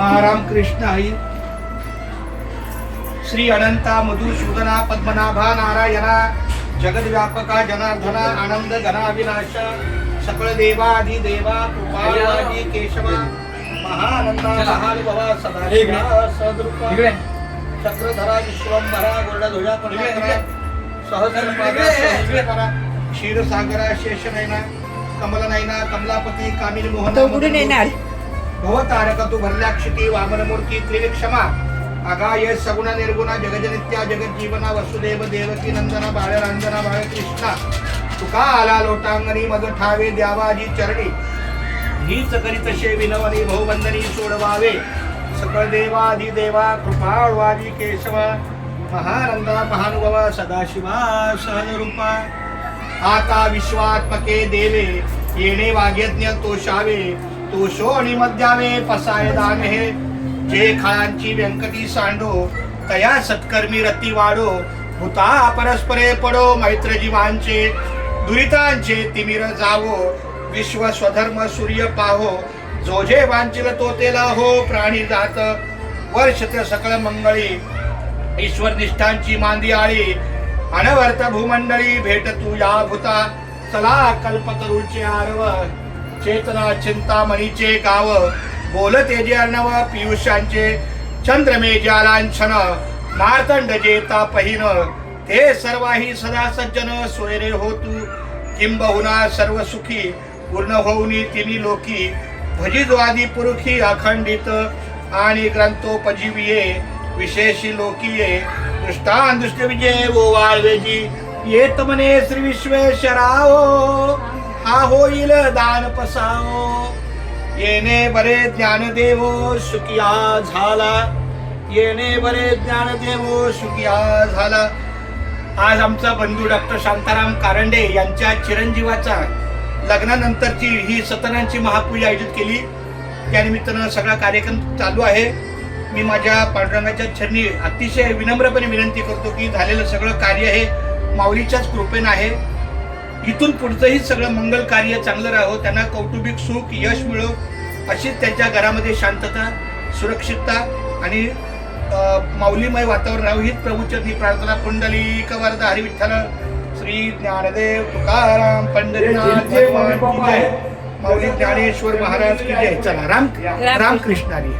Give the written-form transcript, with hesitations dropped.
रामकृष्ण आई. श्री अनंता मधुसूदना पद्मनाभा नारायणा जगद्व्यापका जनार्दना आनंद घना अविनाशा सकळ देवादि देवा कृपाळवादी केशवा महानंदा महानुभवा सदाशिवा सद्रूपा चक्रधरा विश्वंभरा गोरडध्वजा पंडितरा सहस्रपादा सहस्रकरा क्षीरसागरा शेषनयना कमलनयना कमलापती कामिनी मोहन भवतारक तू भरल्याक्षिती वामनमूर्ती त्रिविक्षमा अगाय सगुण निर्गुणा जगजनित्या जगज्जीवना वसुदेव देवकी नंदना बाळरांजना बाळकृष्णा तुका आला लोटांगणी मग ठावे द्यावाजी चरणी हीच करीतशे विनवनी बहुवंदनी सोडवावे सकळ देवादी देवा कृपाळवादी केशवा महानंदा महानुभवा सदाशिवा सहजरूपा आता विश्वात्मके देवे येणे वाग्यज्ञ तोषावे तोषो आणि मध्यावे पसाय दान हे जे खाळांची व्यंकटी सांडो तया सत्कर्मी रती वाढो भूता परस्परे पडो मैत्र जीवांचे दुरितांचे तिमिर जावो विश्व स्वधर्म सूर्य पाहो जो जे वांचिल तो तेला हो प्राणी जात वर्षत सकळ मंगळी ईश्वर निष्ठांची मांदी आळी अनवर्त भूमंडळी भेट तू या भूता चला कल्पतरूचे आरव चेतना चिंतामणीचे गाव बोलते जे अर्णव पियुषांचे चंद्रमे ज्यालांछन मार्तंड जेता पहिन ते सर्वाही सदा सज्जन सोयरे हो तू किंबहुना सर्व सुखी पूर्ण होऊनी तिनी लोकी भजिद्वादी पुरुखी अखंडित आणि ग्रंथोपजीविये विशेषी लोकीये दृष्टांदृष्ट विजय वो वाळवेजी येत मने श्री विश्वेश्वराओ हा होईल दान पसाओ येणे बरे ज्ञानदेवो सुखिया झाला येणे बरे ज्ञानदेवो सुखिया झाला. आज आमचा बंधू डॉक्टर शांताराम कारंडे यांच्या चिरंजीवाचा लग्नानंतरची ही सतनांची महापूजा आयोजित केली. त्यानिमित्तानं सगळा कार्यक्रम चालू आहे. मी माझ्या पांडुरंगाच्या चरणी अतिशय विनम्रपणे विनंती करतो की झालेलं सगळं कार्य हे माऊलीच्याच कृपेनं आहे. इथून पुढचंही सगळं मंगल कार्य चांगलं राहो, त्यांना कौटुंबिक सुख यश मिळो अशीच त्यांच्या घरामध्ये शांतता सुरक्षितता आणि माऊलीमय वातावरण राहू हीच प्रभूचरणी प्रार्थना. पुंडलिक वरद हरी विठ्ठल श्री ज्ञानदेव तुकाराम पंढरीनाथ भगवान की जय. माऊली ज्ञानेश्वर महाराज की जय. चला रामकृष्ण हरी.